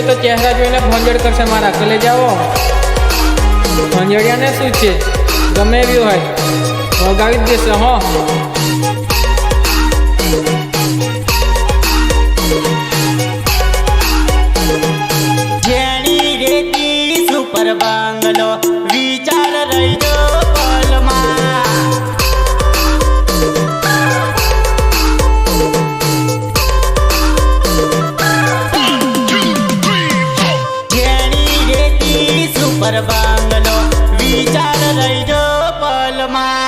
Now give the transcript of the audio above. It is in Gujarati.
જોશે તો ચહેરા જોઈને ભોંજડ કરશે મારા કે લઈ જાઓ ભોંજડિયાને શું છે ગમે એવી હોય વગાવી જ દેશે હો જેણી રેતી સુપર બંગલો વિચાર રહી જો પલમાં જેણી રેતી સુપર બંગલો વિચાર રહી જો પલમાં